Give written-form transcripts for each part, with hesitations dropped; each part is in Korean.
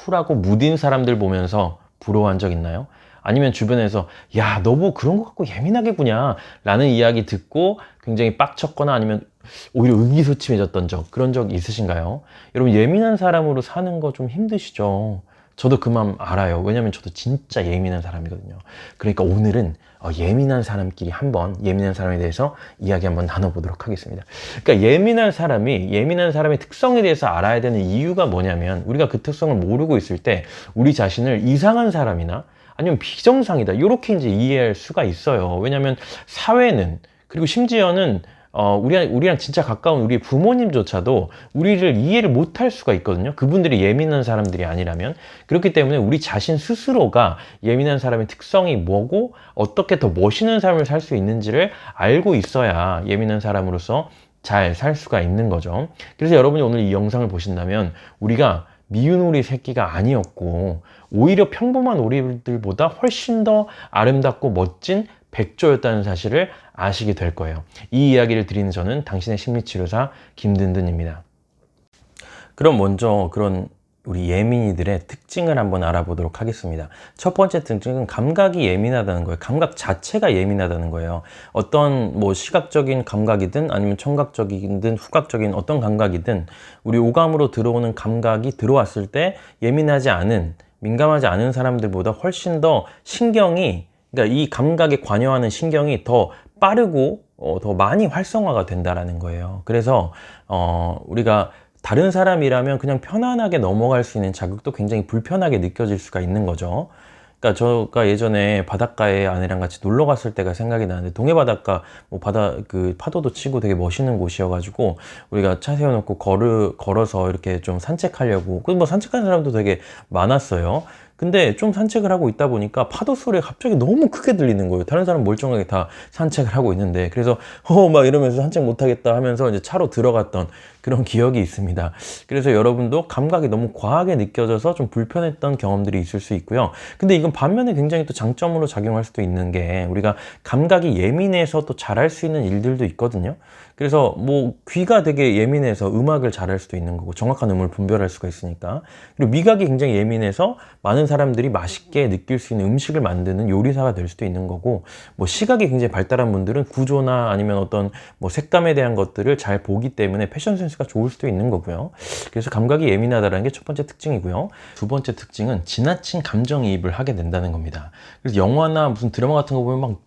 쿨하고 무딘 사람들 보면서 부러워한 적 있나요? 아니면 주변에서 야, 너 뭐 그런 거 갖고 예민하게 구냐 라는 이야기 듣고 굉장히 빡쳤거나 아니면 오히려 의기소침해졌던 적, 그런 적 있으신가요? 여러분, 예민한 사람으로 사는 거 좀 힘드시죠? 저도 그 마음 알아요. 왜냐면 저도 진짜 예민한 사람이거든요. 그러니까 오늘은 예민한 사람끼리 한번 예민한 사람에 대해서 이야기 한번 나눠보도록 하겠습니다. 그러니까 예민한 사람의 특성에 대해서 알아야 되는 이유가 뭐냐면, 우리가 그 특성을 모르고 있을 때 우리 자신을 이상한 사람이나 아니면 비정상이다, 이렇게 이제 이해할 수가 있어요. 왜냐면 사회는, 그리고 심지어는 우리랑 진짜 가까운 우리 부모님조차도 우리를 이해를 못할 수가 있거든요. 그분들이 예민한 사람들이 아니라면. 그렇기 때문에 우리 자신 스스로가 예민한 사람의 특성이 뭐고 어떻게 더 멋있는 삶을 살 수 있는지를 알고 있어야 예민한 사람으로서 잘 살 수가 있는 거죠. 그래서 여러분이 오늘 이 영상을 보신다면 우리가 미운 오리 새끼가 아니었고 오히려 평범한 오리들보다 훨씬 더 아름답고 멋진 백조였다는 사실을 아시게 될 거예요. 이 이야기를 드리는 저는 당신의 심리치료사 김든든입니다. 그럼 먼저 그런 우리 예민이들의 특징을 한번 알아보도록 하겠습니다. 첫 번째 특징은 감각이 예민하다는 거예요. 감각 자체가 예민하다는 거예요. 어떤 뭐 시각적인 감각이든 아니면 청각적이든 후각적인 어떤 감각이든 우리 오감으로 들어오는 감각이 들어왔을 때 예민하지 않은, 민감하지 않은 사람들보다 훨씬 더 신경이, 그러니까 이 감각에 관여하는 신경이 더 빠르고 더 많이 활성화가 된다라는 거예요. 그래서 우리가 다른 사람이라면 그냥 편안하게 넘어갈 수 있는 자극도 굉장히 불편하게 느껴질 수가 있는 거죠. 그러니까 제가 예전에 바닷가에 아내랑 같이 놀러 갔을 때가 생각이 나는데, 동해 바닷가 뭐 파도도 치고 되게 멋있는 곳이어가지고 우리가 차 세워놓고 걸어서 이렇게 좀 산책하려고, 뭐 산책하는 사람도 되게 많았어요. 근데 좀 산책을 하고 있다 보니까 파도 소리가 갑자기 너무 크게 들리는 거예요. 다른 사람 멀쩡하게 다 산책을 하고 있는데. 그래서 막 이러면서 산책 못하겠다 하면서 이제 차로 들어갔던 그런 기억이 있습니다. 그래서 여러분도 감각이 너무 과하게 느껴져서 좀 불편했던 경험들이 있을 수 있고요. 근데 이건 반면에 굉장히 또 장점으로 작용할 수도 있는 게, 우리가 감각이 예민해서 또 잘할 수 있는 일들도 있거든요. 그래서 뭐 귀가 되게 예민해서 음악을 잘할 수도 있는 거고, 정확한 음을 분별할 수가 있으니까. 그리고 미각이 굉장히 예민해서 많은 사람들이 맛있게 느낄 수 있는 음식을 만드는 요리사가 될 수도 있는 거고, 뭐 시각이 굉장히 발달한 분들은 구조나 아니면 어떤 뭐 색감에 대한 것들을 잘 보기 때문에 패션 센스가 좋을 수도 있는 거고요. 그래서 감각이 예민하다는 게 첫 번째 특징이고요. 두 번째 특징은 지나친 감정이입을 하게 된다는 겁니다. 그래서 영화나 무슨 드라마 같은 거 보면 막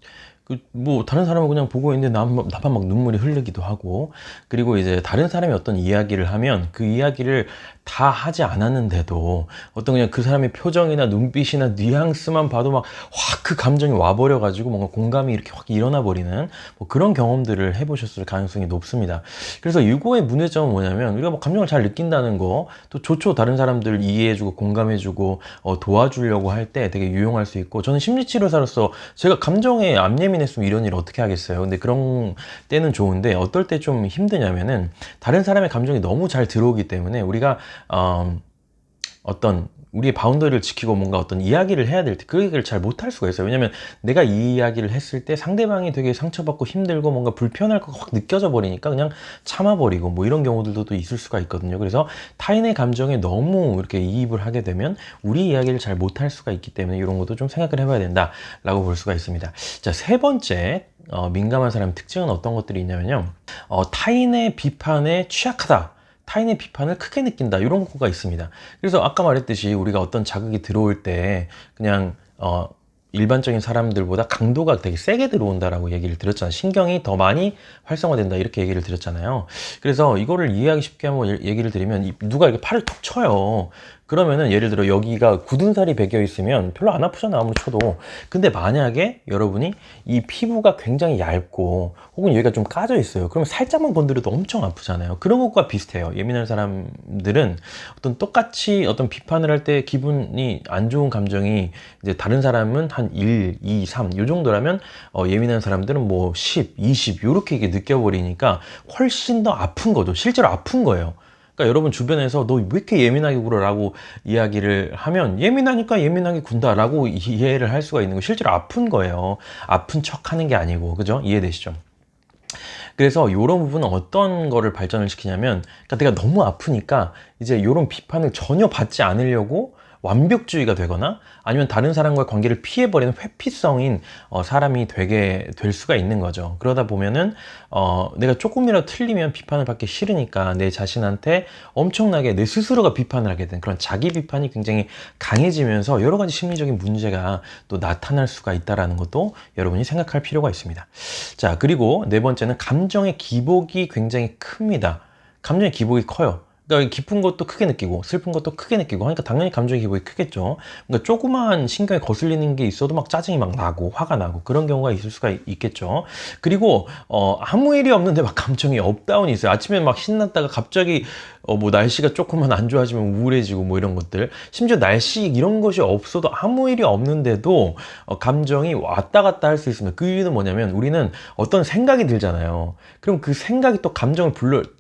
뭐 다른 사람을 그냥 보고 있는데 나만 막 눈물이 흐르기도 하고, 그리고 이제 다른 사람이 어떤 이야기를 하면 그 이야기를 다 하지 않았는데도 어떤 그냥 그 사람의 표정이나 눈빛이나 뉘앙스만 봐도 막 확 그 감정이 와버려 가지고 뭔가 공감이 이렇게 확 일어나 버리는 뭐 그런 경험들을 해보셨을 가능성이 높습니다. 그래서 이거의 문제점은 뭐냐면, 우리가 뭐 감정을 잘 느낀다는 거 또 좋죠. 다른 사람들을 이해해주고 공감해주고 도와주려고 할 때 되게 유용할 수 있고, 저는 심리치료사로서 제가 감정에 안 예민했으면 이런 일을 어떻게 하겠어요. 근데 그런 때는 좋은데, 어떨 때 좀 힘드냐면은 다른 사람의 감정이 너무 잘 들어오기 때문에 우리가 어떤 우리의 바운더리를 지키고 뭔가 어떤 이야기를 해야 될 때 그 얘기를 잘 못할 수가 있어요. 왜냐면 내가 이 이야기를 했을 때 상대방이 되게 상처받고 힘들고 뭔가 불편할 거 확 느껴져 버리니까 그냥 참아버리고 뭐 이런 경우들도 또 있을 수가 있거든요. 그래서 타인의 감정에 너무 이렇게 이입을 하게 되면 우리 이야기를 잘 못할 수가 있기 때문에 이런 것도 좀 생각을 해봐야 된다라고 볼 수가 있습니다. 자, 세 번째 민감한 사람의 특징은 어떤 것들이 있냐면요. 타인의 비판에 취약하다. 타인의 비판을 크게 느낀다, 이런 거가 있습니다. 그래서 아까 말했듯이 우리가 어떤 자극이 들어올 때 그냥 일반적인 사람들보다 강도가 되게 세게 들어온다라고 얘기를 드렸잖아요. 신경이 더 많이 활성화된다, 이렇게 얘기를 드렸잖아요. 그래서 이거를 이해하기 쉽게 한번 얘기를 드리면, 누가 이렇게 팔을 톡 쳐요. 그러면은 예를 들어 여기가 굳은 살이 배겨 있으면 별로 안 아프잖아, 아무리 쳐도. 근데 만약에 여러분이 이 피부가 굉장히 얇고 혹은 여기가 좀 까져 있어요. 그러면 살짝만 건드려도 엄청 아프잖아요. 그런 것과 비슷해요. 예민한 사람들은 똑같이 어떤 비판을 할 때 기분이 안 좋은 감정이 이제 다른 사람은 한 1, 2, 3 요 정도라면 예민한 사람들은 뭐 10, 20 요렇게 이게 느껴버리니까 훨씬 더 아픈 거죠. 실제로 아픈 거예요. 그러니까 여러분 주변에서 너 왜 이렇게 예민하게 굴어? 라고 이야기를 하면, 예민하니까 예민하게 군다 라고 이해를 할 수가 있는 거, 실제로 아픈 거예요. 아픈 척 하는 게 아니고. 그죠? 이해되시죠? 그래서 이런 부분은 어떤 거를 발전을 시키냐면, 그러니까 내가 너무 아프니까 이제 이런 비판을 전혀 받지 않으려고 완벽주의가 되거나 아니면 다른 사람과의 관계를 피해버리는 회피성인 사람이 되게 될 수가 있는 거죠. 그러다 보면은 내가 조금이라도 틀리면 비판을 받기 싫으니까 내 자신한테 엄청나게 내 스스로가 비판을 하게 된 그런 자기 비판이 굉장히 강해지면서 여러 가지 심리적인 문제가 또 나타날 수가 있다는 것도 여러분이 생각할 필요가 있습니다. 자, 그리고 네 번째는 감정의 기복이 굉장히 큽니다. 감정의 기복이 커요. 그러니까 기쁜 것도 크게 느끼고 슬픈 것도 크게 느끼고 하니까 당연히 감정의 기복이 크겠죠. 그러니까 조그마한 신경에 거슬리는 게 있어도 막 짜증이 막 나고 화가 나고 그런 경우가 있을 수가 있겠죠. 그리고 아무 일이 없는데 막 감정이 업다운이 있어요. 아침에 막 신났다가 갑자기 뭐 날씨가 조금만 안 좋아지면 우울해지고 뭐 이런 것들, 심지어 날씨 이런 것이 없어도 아무 일이 없는데도 감정이 왔다 갔다 할 수 있습니다. 그 이유는 뭐냐면 우리는 어떤 생각이 들잖아요. 그럼 그 생각이 또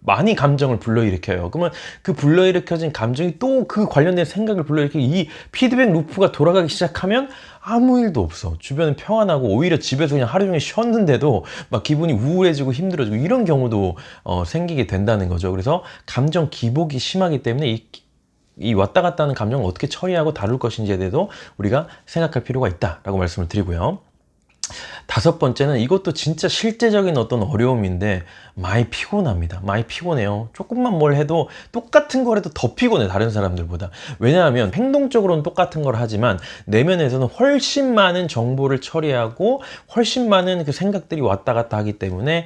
많이 감정을 불러일으켜요. 그러면 그 불러일으켜진 감정이 또 그 관련된 생각을 불러일으키고 이 피드백 루프가 돌아가기 시작하면 아무 일도 없어. 주변은 평안하고 오히려 집에서 그냥 하루 종일 쉬었는데도 막 기분이 우울해지고 힘들어지고 이런 경우도 생기게 된다는 거죠. 그래서 감정 기복이 심하기 때문에 이 왔다 갔다 하는 감정을 어떻게 처리하고 다룰 것인지에 대해서 우리가 생각할 필요가 있다라고 말씀을 드리고요. 다섯 번째는 이것도 진짜 실제적인 어떤 어려움인데 많이 피곤합니다. 많이 피곤해요. 조금만 뭘 해도 똑같은 걸 해도 더 피곤해, 다른 사람들보다. 왜냐하면 행동적으로는 똑같은 걸 하지만 내면에서는 훨씬 많은 정보를 처리하고 훨씬 많은 그 생각들이 왔다 갔다 하기 때문에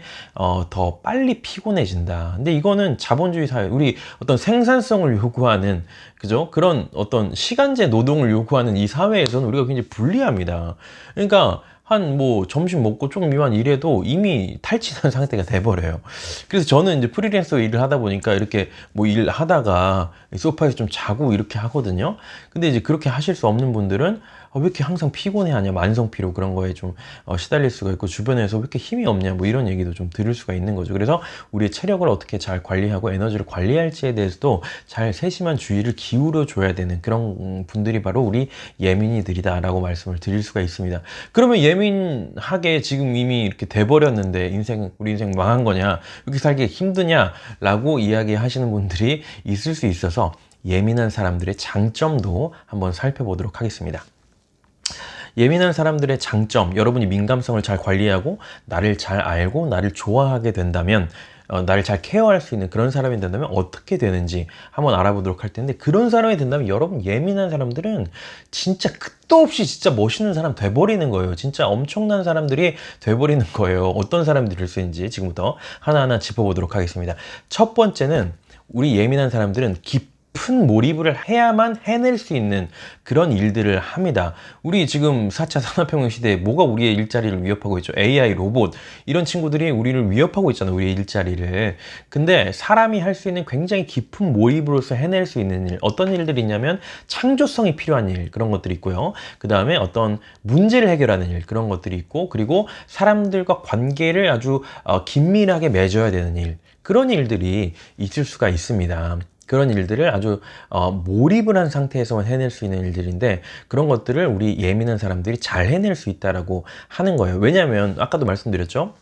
더 빨리 피곤해진다. 근데 이거는 자본주의 사회, 우리 어떤 생산성을 요구하는, 그죠? 그런 어떤 시간제 노동을 요구하는 이 사회에서는 우리가 굉장히 불리합니다. 그러니까 뭐 점심 먹고 조금 미만 일해도 이미 탈진한 상태가 돼버려요. 그래서 저는 이제 프리랜서 일을 하다 보니까 이렇게 뭐 일하다가 소파에서 좀 자고 이렇게 하거든요. 근데 이제 그렇게 하실 수 없는 분들은 왜 이렇게 항상 피곤해하냐, 만성피로 그런 거에 좀 시달릴 수가 있고, 주변에서 왜 이렇게 힘이 없냐 뭐 이런 얘기도 좀 들을 수가 있는 거죠. 그래서 우리의 체력을 어떻게 잘 관리하고 에너지를 관리할지에 대해서도 잘 세심한 주의를 기울여 줘야 되는 그런 분들이 바로 우리 예민이들이다 라고 말씀을 드릴 수가 있습니다. 그러면 예민하게 지금 이미 이렇게 돼버렸는데 우리 인생 망한 거냐, 이렇게 살기 힘드냐 라고 이야기하시는 분들이 있을 수 있어서 예민한 사람들의 장점도 한번 살펴보도록 하겠습니다. 예민한 사람들의 장점, 여러분이 민감성을 잘 관리하고 나를 잘 알고 나를 좋아하게 된다면, 나를 잘 케어할 수 있는 그런 사람이 된다면 어떻게 되는지 한번 알아보도록 할 텐데, 그런 사람이 된다면 여러분, 예민한 사람들은 진짜 끝도 없이 진짜 멋있는 사람 돼버리는 거예요. 진짜 엄청난 사람들이 돼버리는 거예요. 어떤 사람들일 수 있는지 지금부터 하나하나 짚어보도록 하겠습니다. 첫 번째는, 우리 예민한 사람들은 깊은 몰입을 해야만 해낼 수 있는 그런 일들을 합니다. 우리 지금 4차 산업혁명 시대에 뭐가 우리의 일자리를 위협하고 있죠? AI, 로봇, 이런 친구들이 우리를 위협하고 있잖아요, 우리의 일자리를. 근데 사람이 할 수 있는 굉장히 깊은 몰입으로서 해낼 수 있는 일, 어떤 일들이 있냐면 창조성이 필요한 일, 그런 것들이 있고요. 그 다음에 어떤 문제를 해결하는 일, 그런 것들이 있고, 그리고 사람들과 관계를 아주 긴밀하게 맺어야 되는 일, 그런 일들이 있을 수가 있습니다. 그런 일들을 아주 몰입을 한 상태에서만 해낼 수 있는 일들인데, 그런 것들을 우리 예민한 사람들이 잘 해낼 수 있다라고 하는 거예요. 왜냐하면 아까도 말씀드렸죠.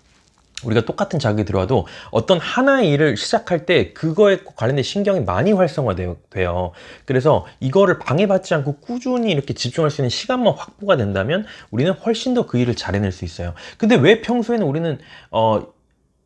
우리가 똑같은 자극이 들어와도 어떤 하나의 일을 시작할 때 그거에 관련된 신경이 많이 활성화돼요. 그래서 이거를 방해받지 않고 꾸준히 이렇게 집중할 수 있는 시간만 확보가 된다면 우리는 훨씬 더 그 일을 잘 해낼 수 있어요. 근데 왜 평소에는 우리는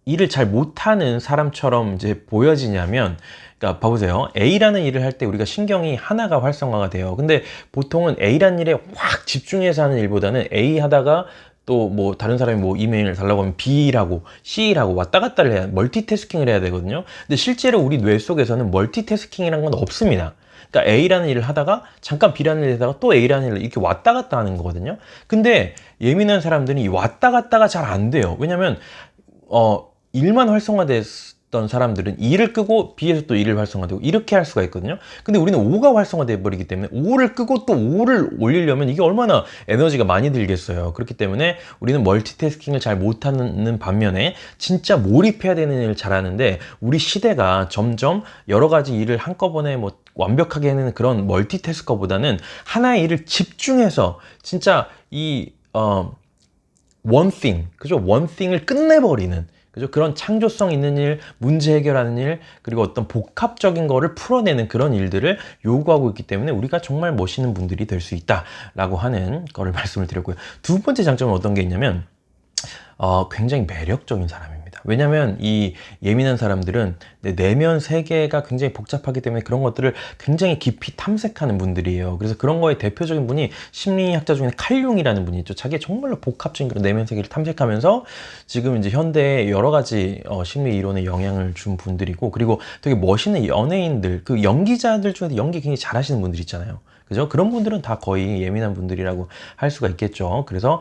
일을 잘 못하는 사람처럼 이제 보여지냐면, 그러니까 봐보세요. A라는 일을 할 때 우리가 신경이 하나가 활성화가 돼요. 근데 보통은 A라는 일에 확 집중해서 하는 일보다는 A 하다가 또 뭐 다른 사람이 뭐 이메일을 달라고 하면 B라고 C라고 왔다 갔다를 해야, 멀티태스킹을 해야 되거든요. 근데 실제로 우리 뇌 속에서는 멀티태스킹이라는 건 없습니다. 그러니까 A라는 일을 하다가 잠깐 B라는 일을 하다가 또 A라는 일을 이렇게 왔다 갔다 하는 거거든요. 근데 예민한 사람들은 이 왔다 갔다가 잘 안 돼요. 왜냐면 일만 활성화됐던 사람들은 E를 끄고 B에서 또 E를 활성화되고 이렇게 할 수가 있거든요. 근데 우리는 O가 활성화돼 버리기 때문에 O를 끄고 또 O를 올리려면 이게 얼마나 에너지가 많이 들겠어요. 그렇기 때문에 우리는 멀티태스킹을 잘 못하는 반면에 진짜 몰입해야 되는 일을 잘하는데, 우리 시대가 점점 여러 가지 일을 한꺼번에 뭐 완벽하게 해내는 그런 멀티태스커보다는 하나의 일을 집중해서 진짜 이 one thing, 그죠? one thing을 끝내버리는 그죠? 그런 창조성 있는 일, 문제 해결하는 일, 그리고 어떤 복합적인 거를 풀어내는 그런 일들을 요구하고 있기 때문에 우리가 정말 멋있는 분들이 될 수 있다라고 하는 거를 말씀을 드렸고요. 두 번째 장점은 어떤 게 있냐면 굉장히 매력적인 사람입니다. 왜냐면 이 예민한 사람들은 내 내면 세계가 굉장히 복잡하기 때문에 그런 것들을 굉장히 깊이 탐색하는 분들이에요. 그래서 그런 거에 대표적인 분이 심리학자 중에 칼융이라는 분이 있죠. 자기의 정말로 복합적인 그런 내면 세계를 탐색하면서 지금 이제 현대의 여러 가지 심리 이론에 영향을 준 분들이고, 그리고 되게 멋있는 연예인들, 그 연기자들 중에서 연기 굉장히 잘하시는 분들 있잖아요. 그죠? 그런 분들은 다 거의 예민한 분들이라고 할 수가 있겠죠. 그래서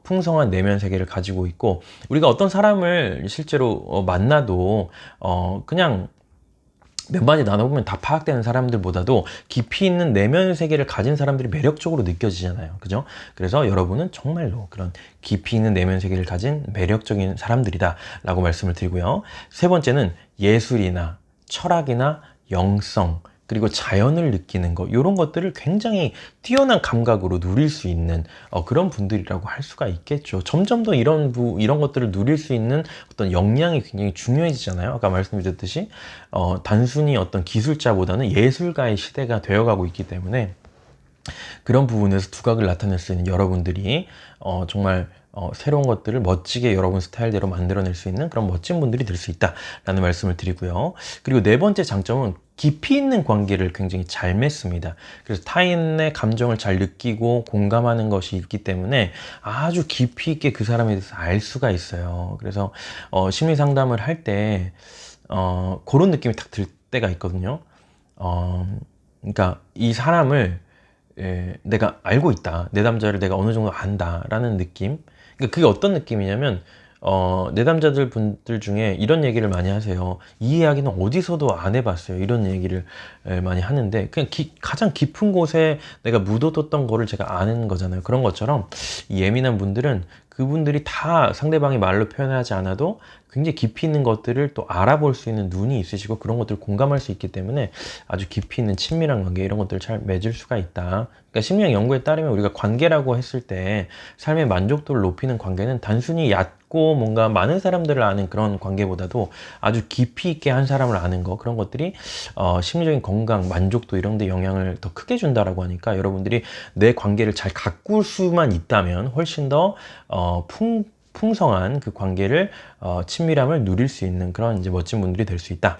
풍성한 내면 세계를 가지고 있고, 우리가 어떤 사람을 실제로 만나도 그냥 몇 마디 나눠보면 다 파악되는 사람들보다도 깊이 있는 내면 세계를 가진 사람들이 매력적으로 느껴지잖아요. 그죠? 그래서 여러분은 정말로 그런 깊이 있는 내면 세계를 가진 매력적인 사람들이다 라고 말씀을 드리고요. 세 번째는 예술이나 철학이나 영성, 그리고 자연을 느끼는 것, 이런 것들을 굉장히 뛰어난 감각으로 누릴 수 있는 그런 분들이라고 할 수가 있겠죠. 점점 더 이런 것들을 누릴 수 있는 어떤 역량이 굉장히 중요해지잖아요. 아까 말씀드렸듯이 단순히 어떤 기술자보다는 예술가의 시대가 되어가고 있기 때문에 그런 부분에서 두각을 나타낼 수 있는 여러분들이 정말 새로운 것들을 멋지게 여러분 스타일대로 만들어낼 수 있는 그런 멋진 분들이 될 수 있다라는 말씀을 드리고요. 그리고 네 번째 장점은 깊이 있는 관계를 굉장히 잘 맺습니다. 그래서 타인의 감정을 잘 느끼고 공감하는 것이 있기 때문에 아주 깊이 있게 그 사람에 대해서 알 수가 있어요. 그래서 심리 상담을 할 때 그런 느낌이 딱 들 때가 있거든요. 그러니까 이 사람을 내가 알고 있다. 내담자를 내가 어느 정도 안다라는 느낌. 그러니까 그게 어떤 느낌이냐면 내담자들 분들 중에 이런 얘기를 많이 하세요. 이 이야기는 어디서도 안 해봤어요. 이런 얘기를 많이 하는데 그냥 가장 깊은 곳에 내가 묻어뒀던 거를 제가 아는 거잖아요. 그런 것처럼 이 예민한 분들은 그분들이 다 상대방이 말로 표현하지 않아도 굉장히 깊이 있는 것들을 또 알아볼 수 있는 눈이 있으시고 그런 것들을 공감할 수 있기 때문에 아주 깊이 있는 친밀한 관계, 이런 것들을 잘 맺을 수가 있다. 그러니까 심리학 연구에 따르면 우리가 관계라고 했을 때 삶의 만족도를 높이는 관계는 단순히 얕고 뭔가 많은 사람들을 아는 그런 관계보다도 아주 깊이 있게 한 사람을 아는 거, 그런 것들이 심리적인 건강, 만족도 이런 데 영향을 더 크게 준다라고 하니까 여러분들이 내 관계를 잘 가꿀 수만 있다면 훨씬 더 풍성한 그 관계를 친밀함을 누릴 수 있는 그런 이제 멋진 분들이 될 수 있다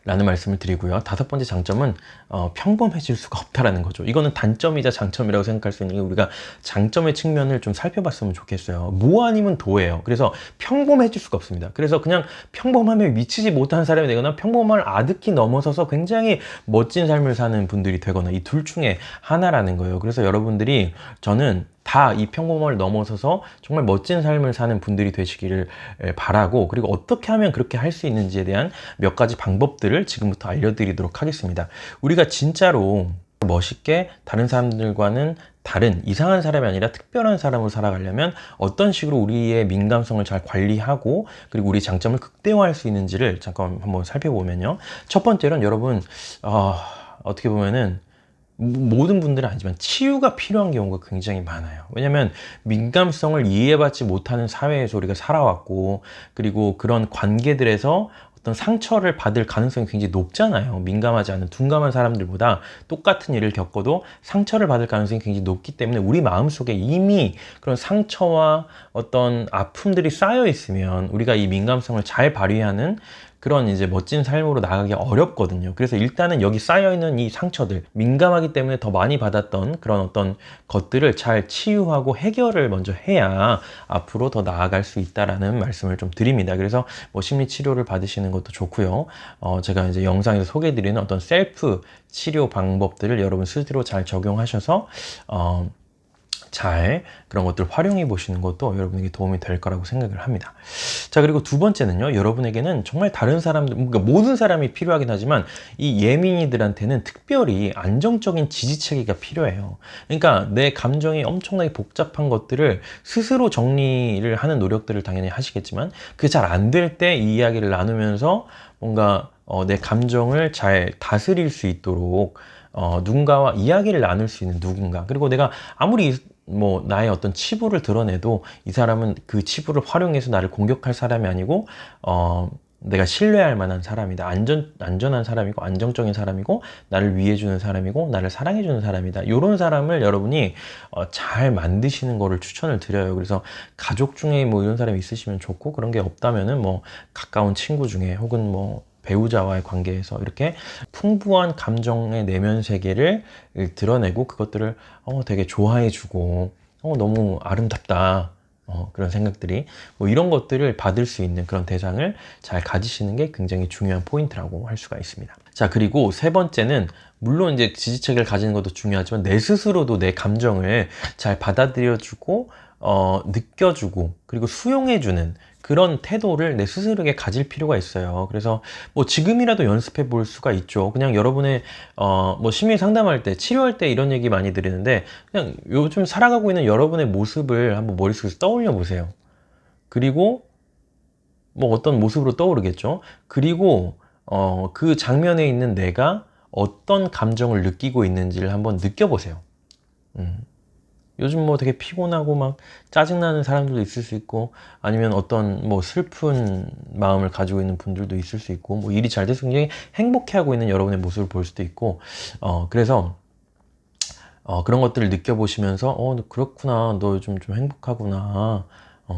라는 말씀을 드리고요. 다섯 번째 장점은 평범해질 수가 없다라는 거죠. 이거는 단점이자 장점이라고 생각할 수 있는 게, 우리가 장점의 측면을 좀 살펴봤으면 좋겠어요. 뭐 아니면 도예요. 그래서 평범해질 수가 없습니다. 그래서 그냥 평범함에 미치지 못한 사람이 되거나 평범함을 아득히 넘어서서 굉장히 멋진 삶을 사는 분들이 되거나, 이 둘 중에 하나라는 거예요. 그래서 여러분들이, 저는 다 이 평범함을 넘어서서 정말 멋진 삶을 사는 분들이 되시기를 바라고, 그리고 어떻게 하면 그렇게 할 수 있는지에 대한 몇 가지 방법들을 지금부터 알려드리도록 하겠습니다. 우리가 진짜로 멋있게 다른 사람들과는 다른 이상한 사람이 아니라 특별한 사람으로 살아가려면 어떤 식으로 우리의 민감성을 잘 관리하고 그리고 우리 장점을 극대화할 수 있는지를 잠깐 한번 살펴보면요. 첫 번째로는 여러분 어떻게 보면은 모든 분들은 아니지만 치유가 필요한 경우가 굉장히 많아요. 왜냐하면 민감성을 이해받지 못하는 사회에서 우리가 살아왔고, 그리고 그런 관계들에서 어떤 상처를 받을 가능성이 굉장히 높잖아요. 민감하지 않은 둔감한 사람들보다 똑같은 일을 겪어도 상처를 받을 가능성이 굉장히 높기 때문에 우리 마음속에 이미 그런 상처와 어떤 아픔들이 쌓여 있으면 우리가 이 민감성을 잘 발휘하는 그런 이제 멋진 삶으로 나가기 어렵거든요. 그래서 일단은 여기 쌓여있는 이 상처들, 민감하기 때문에 더 많이 받았던 그런 어떤 것들을 잘 치유하고 해결을 먼저 해야 앞으로 더 나아갈 수 있다라는 말씀을 좀 드립니다. 그래서 뭐 심리 치료를 받으시는 것도 좋고요. 제가 이제 영상에서 소개해드리는 어떤 셀프 치료 방법들을 여러분 스스로 잘 적용하셔서 잘 그런 것들을 활용해 보시는 것도 여러분에게 도움이 될 거라고 생각을 합니다. 자, 그리고 두 번째는요, 여러분에게는 정말 다른 사람들, 그러니까 모든 사람이 필요하긴 하지만 이 예민이들한테는 특별히 안정적인 지지체계가 필요해요. 그러니까 내 감정이 엄청나게 복잡한 것들을 스스로 정리를 하는 노력들을 당연히 하시겠지만, 그게 잘 안 될 때 이 이야기를 나누면서 뭔가 내 감정을 잘 다스릴 수 있도록 누군가와 이야기를 나눌 수 있는 누군가, 그리고 내가 아무리 뭐 나의 어떤 치부를 드러내도 이 사람은 그 치부를 활용해서 나를 공격할 사람이 아니고 내가 신뢰할 만한 사람이다. 안전한 사람이고 안정적인 사람이고 나를 위해주는 사람이고 나를 사랑해주는 사람이다. 이런 사람을 여러분이 잘 만드시는 거를 추천을 드려요. 그래서 가족 중에 뭐 이런 사람이 있으시면 좋고, 그런 게 없다면은 뭐 가까운 친구 중에 혹은 뭐 배우자와의 관계에서 이렇게 풍부한 감정의 내면 세계를 드러내고 그것들을 되게 좋아해주고 너무 아름답다. 그런 생각들이 뭐 이런 것들을 받을 수 있는 그런 대상을 잘 가지시는 게 굉장히 중요한 포인트라고 할 수가 있습니다. 자, 그리고 세 번째는 물론 이제 지지체계를 가지는 것도 중요하지만 내 스스로도 내 감정을 잘 받아들여주고 느껴주고 그리고 수용해주는 그런 태도를 내 스스로에게 가질 필요가 있어요. 그래서 뭐 지금이라도 연습해 볼 수가 있죠. 그냥 여러분의 뭐 심리 상담할 때, 치료할 때 이런 얘기 많이 드리는데, 그냥 요즘 살아가고 있는 여러분의 모습을 한번 머릿속에서 떠올려 보세요. 그리고 뭐 어떤 모습으로 떠오르겠죠. 그리고 그 장면에 있는 내가 어떤 감정을 느끼고 있는지를 한번 느껴보세요. 요즘 뭐 되게 피곤하고 막 짜증나는 사람들도 있을 수 있고, 아니면 어떤 뭐 슬픈 마음을 가지고 있는 분들도 있을 수 있고, 뭐 일이 잘 돼서 굉장히 행복해하고 있는 여러분의 모습을 볼 수도 있고, 그래서 그런 것들을 느껴보시면서 너 그렇구나, 너 요즘 좀 행복하구나,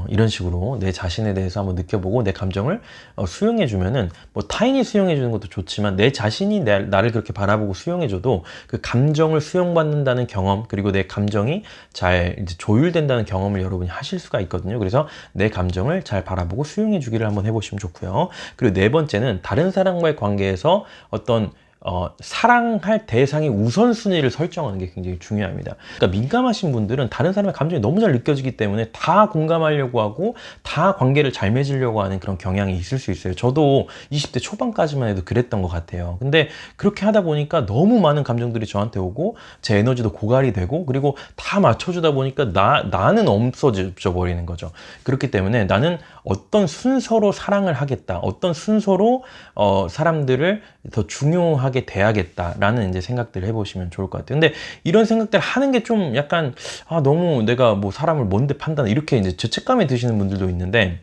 이런 식으로 내 자신에 대해서 한번 느껴보고 내 감정을 수용해주면은, 뭐 타인이 수용해주는 것도 좋지만 내 자신이 나를 그렇게 바라보고 수용해줘도 그 감정을 수용받는다는 경험, 그리고 내 감정이 잘 이제 조율된다는 경험을 여러분이 하실 수가 있거든요. 그래서 내 감정을 잘 바라보고 수용해주기를 한번 해보시면 좋고요. 그리고 네 번째는 다른 사람과의 관계에서 어떤 사랑할 대상의 우선순위를 설정하는 게 굉장히 중요합니다. 그러니까 민감하신 분들은 다른 사람의 감정이 너무 잘 느껴지기 때문에 다 공감하려고 하고 다 관계를 잘 맺으려고 하는 그런 경향이 있을 수 있어요. 저도 20대 초반까지만 해도 그랬던 것 같아요. 근데 그렇게 하다 보니까 너무 많은 감정들이 저한테 오고 제 에너지도 고갈이 되고, 그리고 다 맞춰주다 보니까 나는 없어져 버리는 거죠. 그렇기 때문에 나는 어떤 순서로 사랑을 하겠다, 어떤 순서로 사람들을 더 중요하게 대하겠다라는 이제 생각들을 해보시면 좋을 것 같아요. 근데 이런 생각들 하는 게 좀 약간 너무 내가 뭐 사람을 뭔데 판단, 이렇게 이제 죄책감이 드시는 분들도 있는데,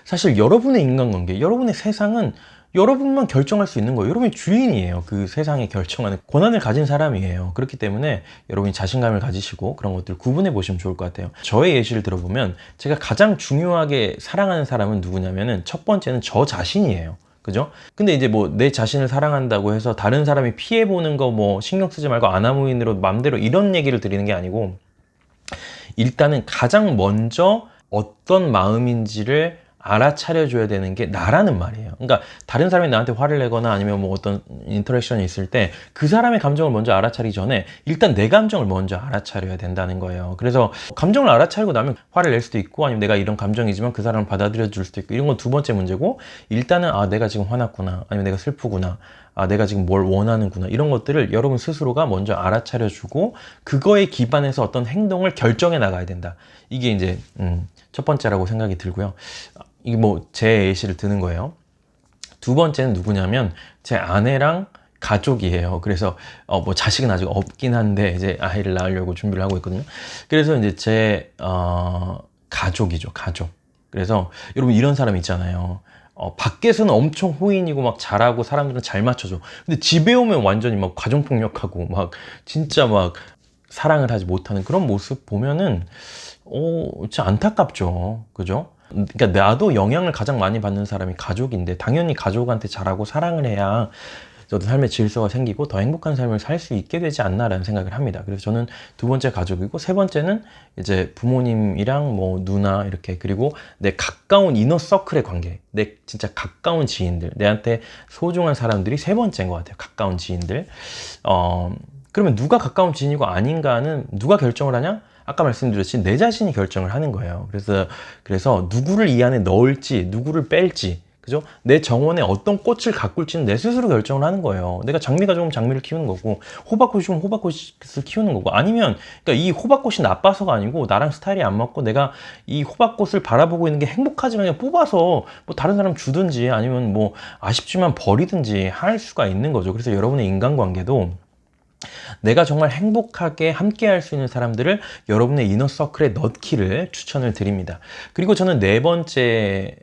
사실 여러분의 인간관계, 여러분의 세상은 여러분만 결정할 수 있는 거예요. 여러분이 주인이에요. 그 세상에 결정하는 권한을 가진 사람이에요. 그렇기 때문에 여러분이 자신감을 가지시고 그런 것들 구분해 보시면 좋을 것 같아요. 저의 예시를 들어보면 제가 가장 중요하게 사랑하는 사람은 누구냐면은 첫 번째는 저 자신이에요. 그죠? 근데 이제 뭐 내 자신을 사랑한다고 해서 다른 사람이 피해보는 거 뭐 신경 쓰지 말고 아나무인으로 맘대로 이런 얘기를 드리는 게 아니고, 일단은 가장 먼저 어떤 마음인지를 알아차려줘야 되는 게 나라는 말이에요. 그러니까 다른 사람이 나한테 화를 내거나 아니면 뭐 어떤 인터랙션이 있을 때 그 사람의 감정을 먼저 알아차리기 전에 일단 내 감정을 먼저 알아차려야 된다는 거예요. 그래서 감정을 알아차리고 나면 화를 낼 수도 있고, 아니면 내가 이런 감정이지만 그 사람을 받아들여 줄 수도 있고, 이런 건 두 번째 문제고, 일단은 내가 지금 화났구나, 아니면 내가 슬프구나, 내가 지금 뭘 원하는구나, 이런 것들을 여러분 스스로가 먼저 알아차려주고 그거에 기반해서 어떤 행동을 결정해 나가야 된다. 이게 이제 첫 번째라고 생각이 들고요. 이게 뭐 제 예시를 드는 거예요. 두 번째는 누구냐면 제 아내랑 가족이에요. 그래서 뭐 자식은 아직 없긴 한데 이제 아이를 낳으려고 준비를 하고 있거든요. 그래서 이제 제 가족이죠, 가족. 그래서 여러분 이런 사람 있잖아요. 밖에서는 엄청 호인이고 막 잘하고 사람들은 잘 맞춰줘. 근데 집에 오면 완전히 막 가정폭력하고 막 진짜 막 사랑을 하지 못하는 그런 모습 보면은 진짜 안타깝죠. 그죠? 그러니까 나도 영향을 가장 많이 받는 사람이 가족인데, 당연히 가족한테 잘하고 사랑을 해야 저도 삶의 질서가 생기고 더 행복한 삶을 살 수 있게 되지 않나라는 생각을 합니다. 그래서 저는 두 번째 가족이고, 세 번째는 이제 부모님이랑 뭐 누나 이렇게, 그리고 내 가까운 이너 서클의 관계, 내 진짜 가까운 지인들, 내한테 소중한 사람들이 세 번째인 것 같아요. 가까운 지인들. 그러면 누가 가까운 지인이고 아닌가는 누가 결정을 하냐? 아까 말씀드렸듯이 내 자신이 결정을 하는 거예요. 그래서 누구를 이 안에 넣을지, 누구를 뺄지, 그죠? 내 정원에 어떤 꽃을 가꿀지는 내 스스로 결정을 하는 거예요. 내가 장미가 좋으면 장미를 키우는 거고, 호박꽃이 좋으면 호박꽃을 키우는 거고, 아니면 그러니까 이 호박꽃이 나빠서가 아니고 나랑 스타일이 안 맞고 내가 이 호박꽃을 바라보고 있는 게 행복하지만 그냥 뽑아서 뭐 다른 사람 주든지 아니면 뭐 아쉽지만 버리든지 할 수가 있는 거죠. 그래서 여러분의 인간관계도 내가 정말 행복하게 함께 할 수 있는 사람들을 여러분의 이너서클에 넣기를 추천을 드립니다. 그리고 저는 네 번째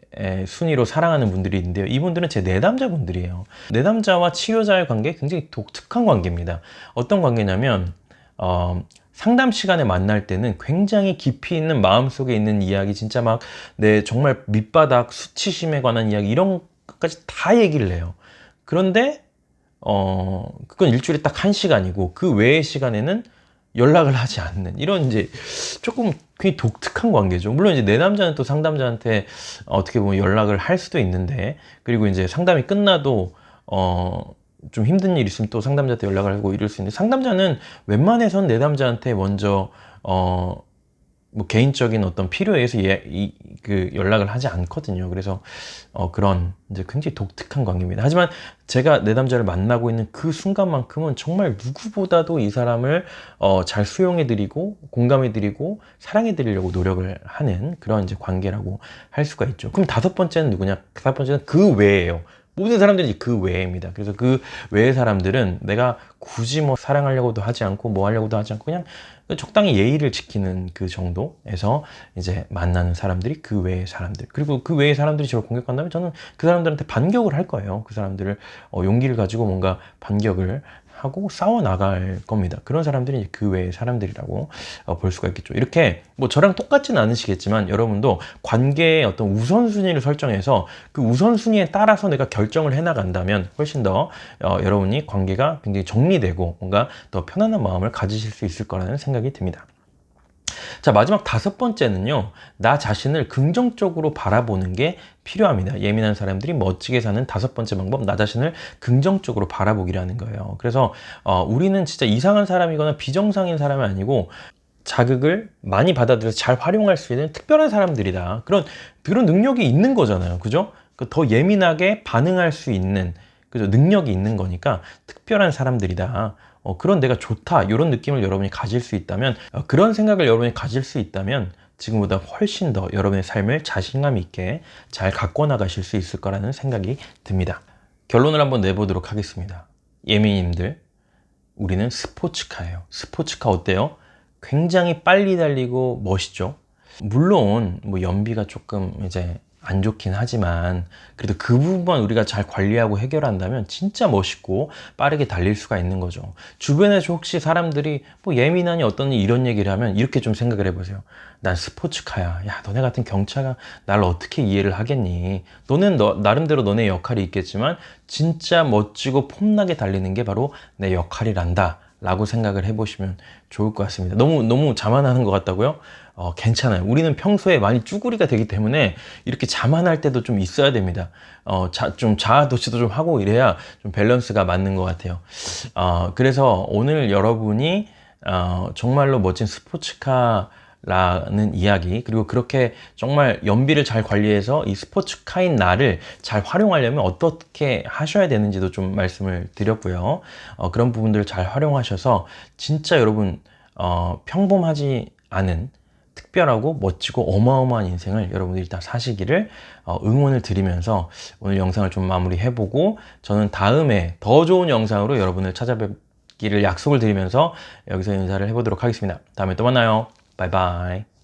순위로 사랑하는 분들이 있는데요. 이분들은 제 내담자분들이에요. 내담자와 치료자의 관계 굉장히 독특한 관계입니다. 어떤 관계냐면 상담 시간에 만날 때는 굉장히 깊이 있는 마음속에 있는 이야기, 진짜 막 내 정말 밑바닥 수치심에 관한 이야기 이런 것까지 다 얘기를 해요. 그런데 그건 일주일에 딱 1시간이고 그 외의 시간에는 연락을 하지 않는 이런 이제 조금 굉장히 독특한 관계죠. 물론 이제 내 남자는 또 상담자한테 어떻게 보면 연락을 할 수도 있는데, 그리고 이제 상담이 끝나도 좀 힘든 일 있으면 또 상담자한테 연락을 하고 이럴 수 있는데, 상담자는 웬만해선 내 남자한테 먼저 뭐 개인적인 어떤 필요에 의해서 그 연락을 하지 않거든요. 그래서 그런 이제 굉장히 독특한 관계입니다. 하지만 제가 내 남자를 만나고 있는 그 순간만큼은 정말 누구보다도 이 사람을 잘 수용해드리고 공감해드리고 사랑해드리려고 노력을 하는 그런 이제 관계라고 할 수가 있죠. 그럼 다섯 번째는 누구냐? 다섯 번째는 그 외예요. 모든 사람들이 그 외입니다. 그래서 그 외의 사람들은 내가 굳이 뭐 사랑하려고도 하지 않고 뭐 하려고도 하지 않고 그냥 적당히 예의를 지키는 그 정도에서 이제 만나는 사람들이 그 외의 사람들. 그리고 그 외의 사람들이 저를 공격한다면 저는 그 사람들한테 반격을 할 거예요. 그 사람들을 용기를 가지고 뭔가 반격을 하고 싸워 나갈 겁니다. 그런 사람들이 이제 그 외의 사람들이라고 볼 수가 있겠죠. 이렇게 뭐 저랑 똑같지는 않으시겠지만 여러분도 관계의 어떤 우선순위를 설정해서 그 우선순위에 따라서 내가 결정을 해 나간다면 훨씬 더 여러분이 관계가 굉장히 정리되고 뭔가 더 편안한 마음을 가지실 수 있을 거라는 생각이 듭니다. 자, 마지막 다섯 번째는요, 나 자신을 긍정적으로 바라보는 게 필요합니다. 예민한 사람들이 멋지게 사는 다섯 번째 방법, 나 자신을 긍정적으로 바라보기라는 거예요. 그래서 우리는 진짜 이상한 사람이거나 비정상인 사람이 아니고 자극을 많이 받아들여서 잘 활용할 수 있는 특별한 사람들이다. 그런 능력이 있는 거잖아요. 그죠? 더 예민하게 반응할 수 있는, 그죠? 능력이 있는 거니까 특별한 사람들이다. 그런 내가 좋다, 이런 느낌을 여러분이 가질 수 있다면, 그런 생각을 여러분이 가질 수 있다면 지금보다 훨씬 더 여러분의 삶을 자신감 있게 잘 가꿔 나가실 수 있을 거라는 생각이 듭니다. 결론을 한번 내보도록 하겠습니다. 예민님들, 우리는 스포츠카예요. 스포츠카 어때요? 굉장히 빨리 달리고 멋있죠? 물론 뭐 연비가 조금 이제 안 좋긴 하지만 그래도 그 부분만 우리가 잘 관리하고 해결한다면 진짜 멋있고 빠르게 달릴 수가 있는 거죠. 주변에서 혹시 사람들이 뭐 예민하니 어떠니 이런 얘기를 하면 이렇게 좀 생각을 해보세요. 난 스포츠카야. 야, 너네 같은 경차가 날 어떻게 이해를 하겠니? 너는 나름대로 너네 역할이 있겠지만 진짜 멋지고 폼나게 달리는 게 바로 내 역할이란다 라고 생각을 해보시면 좋을 것 같습니다. 너무 자만하는 것 같다고요? 괜찮아요. 우리는 평소에 많이 쭈구리가 되기 때문에 이렇게 자만할 때도 좀 있어야 됩니다. 좀 자아도취도 좀 하고 이래야 좀 밸런스가 맞는 것 같아요. 그래서 오늘 여러분이 정말로 멋진 스포츠카라는 이야기, 그리고 그렇게 정말 연비를 잘 관리해서 이 스포츠카인 나를 잘 활용하려면 어떻게 하셔야 되는지도 좀 말씀을 드렸고요. 그런 부분들을 잘 활용하셔서 진짜 여러분 평범하지 않은 특별하고 멋지고 어마어마한 인생을 여러분들이 다 사시기를 응원을 드리면서 오늘 영상을 좀 마무리해보고 저는 다음에 더 좋은 영상으로 여러분을 찾아뵙기를 약속을 드리면서 여기서 인사를 해보도록 하겠습니다. 다음에 또 만나요. 바이바이.